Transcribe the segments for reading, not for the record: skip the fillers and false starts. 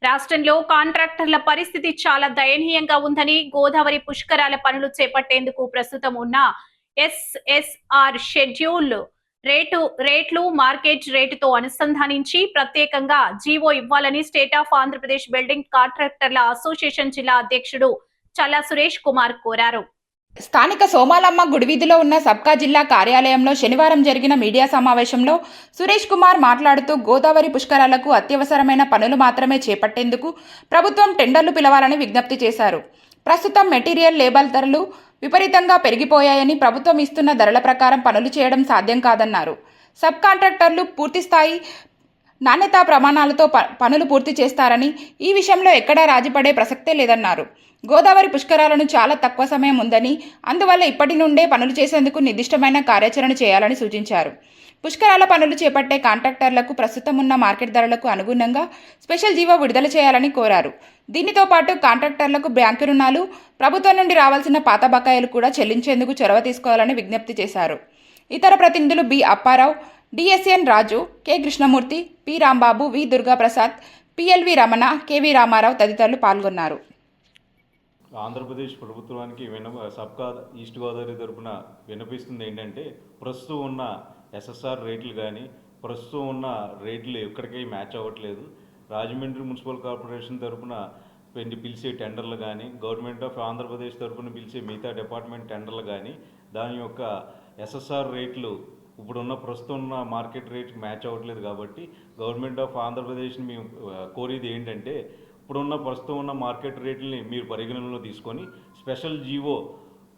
రాష్ట్రంలో కాంట్రాక్టర్ల పరిస్థితి చాలా దయనీయంగా ఉందని, గోదావరి పుష్కరాల పనులు చేపట్టేందుకు ప్రస్తుతం ఉన్న ఎస్ఎస్ఆర్ షెడ్యూల్ రేట్లు మార్కెట్ రేటుతో అనుసంధానించి ప్రత్యేకంగా జీవో ఇవ్వాలని స్టేట్ ఆఫ్ ఆంధ్రప్రదేశ్ బిల్డింగ్ కాంట్రాక్టర్ల అసోసియేషన్ జిల్లా అధ్యక్షుడు చల్లా సురేష్ కుమార్ కోరారు. స్థానిక సోమాలమ్మ గుడివీధిలో ఉన్న సబ్కా జిల్లా కార్యాలయంలో శనివారం జరిగిన మీడియా సమావేశంలో సురేష్ కుమార్ మాట్లాడుతూ గోదావరి పుష్కరాలకు అత్యవసరమైన పనులు మాత్రమే చేపట్టేందుకు ప్రభుత్వం టెండర్లు పిలవాలని విజ్ఞప్తి చేశారు. ప్రస్తుతం మెటీరియల్ లేబర్ ధరలు విపరీతంగా పెరిగిపోయాయని, ప్రభుత్వం ఇస్తున్న ధరల ప్రకారం పనులు చేయడం సాధ్యం కాదన్నారు. సబ్ కాంట్రాక్టర్లు పూర్తిస్థాయి నాణ్యతా ప్రమాణాలతో పనులు పూర్తి చేస్తారని, ఈ విషయంలో ఎక్కడా రాజీపడే ప్రసక్తే లేదన్నారు. గోదావరి పుష్కరాలను చాలా తక్కువ సమయం ఉందని, అందువల్ల ఇప్పటి నుండే పనులు చేసేందుకు నిర్దిష్టమైన కార్యాచరణ చేయాలని సూచించారు. పుష్కరాల పనులు చేపట్టే కాంట్రాక్టర్లకు ప్రస్తుతం ఉన్న మార్కెట్ ధరలకు అనుగుణంగా స్పెషల్ జీవో విడుదల చేయాలని కోరారు. దీనితో పాటు కాంట్రాక్టర్లకు బ్యాంకు రుణాలు, ప్రభుత్వం నుండి రావాల్సిన పాత బకాయిలు కూడా చెల్లించేందుకు చొరవ తీసుకోవాలని విజ్ఞప్తి చేశారు. ఇతర ప్రతినిధులు బి అప్పారావు, డిఎస్ఎన్ రాజు, కె కృష్ణమూర్తి, పి రాంబాబు, వి దుర్గాప్రసాద్, పిఎల్వి రమణ, కెవి రామారావు తదితరులు పాల్గొన్నారు. ఆంధ్రప్రదేశ్ ప్రభుత్వానికి సబ్కా ఈస్ట్ గోదావరి తరపున వినిపిస్తుంది ఏంటంటే, ప్రస్తుతం ఉన్న ఎస్ఎస్ఆర్ రేట్లు కానీ ప్రస్తుతం ఉన్న రేట్లు ఎక్కడికి మ్యాచ్ అవ్వట్లేదు. రాజమండ్రి మున్సిపల్ కార్పొరేషన్ తరపున పిలిచే టెండర్లు కానీ, గవర్నమెంట్ ఆఫ్ ఆంధ్రప్రదేశ్ తరపున పిలిచే మిగతా డిపార్ట్మెంట్ టెండర్లు కానీ దాని యొక్క ఎస్ఎస్ఆర్ రేట్లు ఇప్పుడున్న ప్రస్తుతం ఉన్న మార్కెట్ రేట్కి మ్యాచ్ అవ్వట్లేదు. కాబట్టి గవర్నమెంట్ ఆఫ్ ఆంధ్రప్రదేశ్ని మేము కోరేది ఏంటంటే, ఇప్పుడున్న ప్రస్తుతం ఉన్న మార్కెట్ రేట్లని మీరు పరిగణనలో తీసుకొని స్పెషల్ జీవో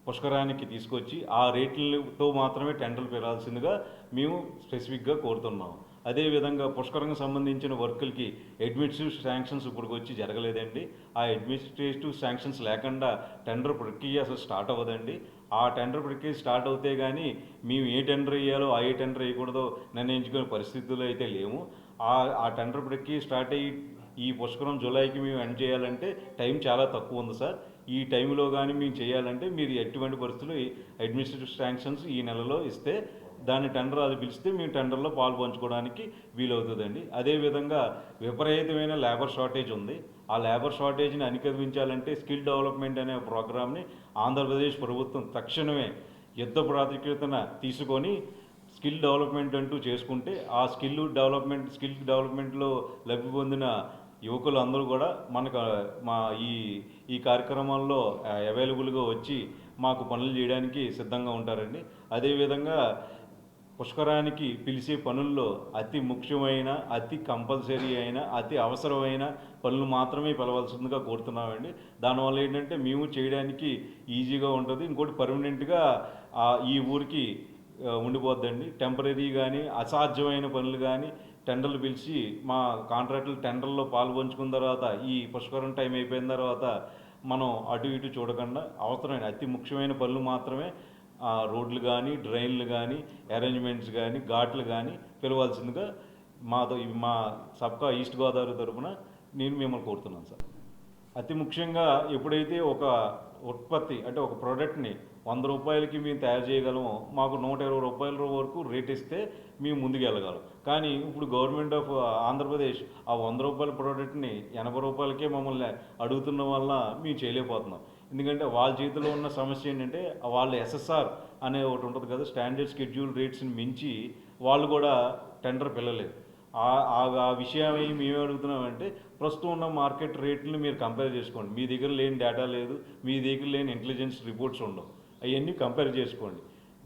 పుష్కరానికి తీసుకొచ్చి ఆ రేట్లతో మాత్రమే టెండర్లు పెరాల్సిందిగా మేము స్పెసిఫిక్గా కోరుతున్నాం. అదేవిధంగా పుష్కరంగా సంబంధించిన వర్కులకి అడ్మినిస్ట్రేటివ్ శాంక్షన్స్ ఇప్పటికి వచ్చి జరగలేదండి. ఆ అడ్మినిస్ట్రేటివ్ శాంక్షన్స్ లేకుండా టెండర్ ప్రక్రియ అసలు స్టార్ట్ అవ్వదండి. ఆ టెండర్ ప్రక్రియ స్టార్ట్ అవుతే కానీ మేము ఏ టెండర్ వేయాలో ఏ టెండర్ వేయకూడదో నిర్ణయించుకునే పరిస్థితుల్లో అయితే లేము. ఆ టెండర్ ప్రక్రియ స్టార్ట్ అయ్యి ఈ పుష్కరం జూలైకి మేము ఎండ్ చేయాలంటే టైం చాలా తక్కువ ఉంది సార్. ఈ టైంలో కానీ మేము చేయాలంటే మీరు ఎటువంటి పరిస్థితులు అడ్మినిస్ట్రేటివ్ శాంక్షన్స్ ఈ నెలలో ఇస్తే దాన్ని టెండర్ అది పిలిస్తే మేము టెండర్లో పాలు పంచుకోవడానికి వీలవుతుందండి. అదేవిధంగా విపరీతమైన లేబర్ షార్టేజ్ ఉంది. ఆ లేబర్ షార్టేజ్ని అధిగమించాలంటే స్కిల్ డెవలప్మెంట్ అనే ప్రోగ్రామ్ని ఆంధ్రప్రదేశ్ ప్రభుత్వం తక్షణమే యుద్ధ ప్రాతిపదికన తీసుకొని స్కిల్ డెవలప్మెంట్ అంటూ చేసుకుంటే ఆ స్కిల్ డెవలప్మెంట్లో లబ్ధి పొందిన యువకులు అందరూ కూడా మనకు మా ఈ కార్యక్రమాల్లో అవైలబుల్గా వచ్చి మాకు పనులు చేయడానికి సిద్ధంగా ఉంటారండి. అదేవిధంగా పుష్కరానికి పిలిచే పనుల్లో అతి ముఖ్యమైన, అతి కంపల్సరీ అయిన, అతి అవసరమైన పనులు మాత్రమే పిలవాల్సిందిగా కోరుతున్నామండి. దానివల్ల ఏంటంటే మేము చేయడానికి ఈజీగా ఉంటుంది. ఇంకోటి పర్మనెంట్గా ఈ ఊరికి ఉండిపోద్దండి. టెంపరీ కానీ అసాధ్యమైన పనులు కానీ టెండర్లు పిలిచి మా కాంట్రాక్టులు టెండర్లో పాల్పంచుకున్న తర్వాత ఈ పుష్కరం టైం అయిపోయిన తర్వాత మనం అటు ఇటు చూడకుండా అవసరమైన అతి ముఖ్యమైన పనులు మాత్రమే రోడ్లు కానీ, డ్రైన్లు కానీ, అరేంజ్మెంట్స్ కానీ, ఘాట్లు కానీ పిలవాల్సిందిగా మా సబ్కా ఈస్ట్ గోదావరి తరపున నేను మిమ్మల్ని కోరుతున్నాను సార్. అతి ముఖ్యంగా ఎప్పుడైతే ఒక ఉత్పత్తి అంటే ఒక ప్రోడక్ట్ని 100 రూపాయలకి మేము తయారు చేయగలమో మాకు 120 రూపాయల వరకు రేట్ ఇస్తే మేము ముందుకు వెళ్ళగలం. కానీ ఇప్పుడు గవర్నమెంట్ ఆఫ్ ఆంధ్రప్రదేశ్ ఆ 100 రూపాయల ప్రోడక్ట్ని 80 రూపాయలకే మమ్మల్ని అడుగుతున్న వల్ల మేము చేయలేకపోతున్నాం. ఎందుకంటే వాళ్ళ చేతిలో ఉన్న సమస్య ఏంటంటే వాళ్ళ ఎస్ఎస్ఆర్ అనే ఒకటి ఉంటుంది కదా, స్టాండర్డ్ షెడ్యూల్ రేట్స్ని మించి వాళ్ళు కూడా టెండర్ పిల్లలేదు. ఆ విషయం మేము అడుగుతున్నామంటే ప్రస్తుతం ఉన్న మార్కెట్ రేట్లను మీరు కంపేర్ చేసుకోండి. మీ దగ్గర లేని డేటా లేదు, మీ దగ్గర లేని ఇంటెలిజెన్స్ రిపోర్ట్స్ ఉండవు. అవన్నీ కంపేర్ చేసుకోండి.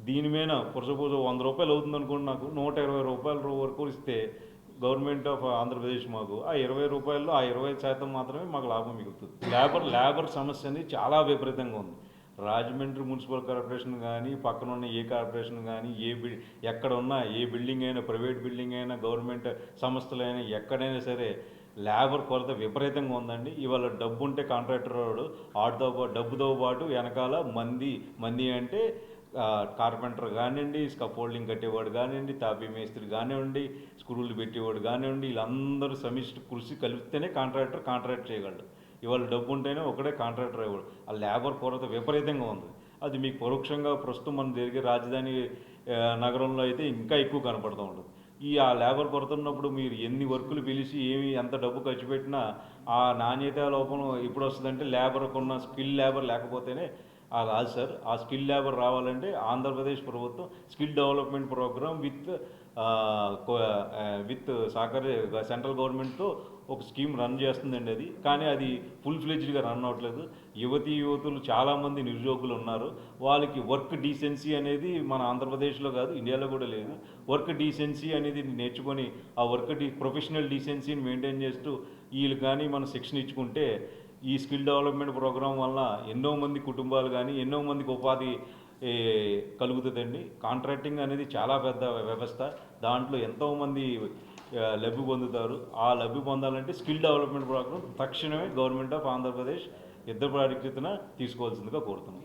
దీని మీద సపోజ్ 100 రూపాయలు అవుతుంది అనుకోండి, నాకు 120 రూపాయల వరకు ఇస్తే గవర్నమెంట్ ఆఫ్ ఆంధ్రప్రదేశ్ మాకు ఆ 20 రూపాయల్లో ఆ 20% మాత్రమే మాకు లాభం మిగులుతుంది. లేబర్ సమస్య అనేది చాలా విపరీతంగా ఉంది. రాజమండ్రి మున్సిపల్ కార్పొరేషన్ కానీ, పక్కన ఉన్న ఏ కార్పొరేషన్ కానీ, ఎక్కడ ఉన్న ఏ బిల్డింగ్ అయినా, ప్రైవేట్ బిల్డింగ్ అయినా, గవర్నమెంట్ సంస్థలైనా ఎక్కడైనా సరే లేబర్ కొరత విపరీతంగా ఉందండి. ఇవాళ డబ్బు ఉంటే కాంట్రాక్టర్ వాడు డబ్బుతో పాటు వెనకాల మంది అంటే కార్పెంటర్ కానివ్వండి, స్కఫోల్డింగ్ కట్టేవాడు కానివ్వండి, తాపీ మేస్త్రి కానివ్వండి, స్క్రూలు పెట్టేవాడు కానివ్వండి, వీళ్ళందరూ సమిష్టి కృషి కలిపితేనే కాంట్రాక్ట్ చేయగలడు. ఇవాళ డబ్బు ఉంటేనే ఒకడే కాంట్రాక్టర్ అయ్యాడు. ఆ లేబర్ కొరత విపరీతంగా ఉంది. అది మీకు పరోక్షంగా ప్రస్తుతం మన జరిగే రాజధాని నగరంలో అయితే ఇంకా ఎక్కువ కనపడుతూ ఉంటుంది. ఆ లేబర్ కొరత ఉన్నప్పుడు మీరు ఎన్ని వర్కులు పిలిచి ఎంత డబ్బు ఖర్చు పెట్టినా ఆ నాణ్యత లోపం ఎప్పుడు వస్తుందంటే లేబర్కు ఉన్న స్కిల్ లేబర్ లేకపోతేనే కాదు సార్. ఆ స్కిల్ లేబర్ రావాలంటే ఆంధ్రప్రదేశ్ ప్రభుత్వం skill development programme with central గవర్నమెంట్తో ఒక స్కీమ్ రన్ చేస్తుందండి. కానీ అది ఫుల్ ఫ్లెడ్జ్డ్గా రన్ అవ్వట్లేదు. యువతులు చాలామంది నిరుద్యోగులు ఉన్నారు. వాళ్ళకి వర్క్ డీసెన్సీ అనేది మన ఆంధ్రప్రదేశ్లో కాదు, ఇండియాలో కూడా లేదు. వర్క్ డీసెన్సీ అనేది నేర్చుకొని ఆ ప్రొఫెషనల్ డీసెన్సీని మెయింటైన్ చేస్తూ వీళ్ళు కానీ మనం శిక్షణ ఇచ్చుకుంటే ఈ స్కిల్ డెవలప్మెంట్ ప్రోగ్రాం వల్ల ఎన్నో మంది కుటుంబాలు కానీ ఎన్నో మందికి ఉపాధి కలుగుతుందండి. కాంట్రాక్టింగ్ అనేది చాలా పెద్ద వ్యవస్థ. దాంట్లో ఎంతోమంది లబ్ధి పొందుతారు. ఆ లబ్ధి పొందాలంటే స్కిల్ డెవలప్మెంట్ ప్రోగ్రాం తక్షణమే గవర్నమెంట్ ఆఫ్ ఆంధ్రప్రదేశ్ యుద్ధ ప్రాతిపదికన తీసుకోవాల్సిందిగా కోరుతున్నాం.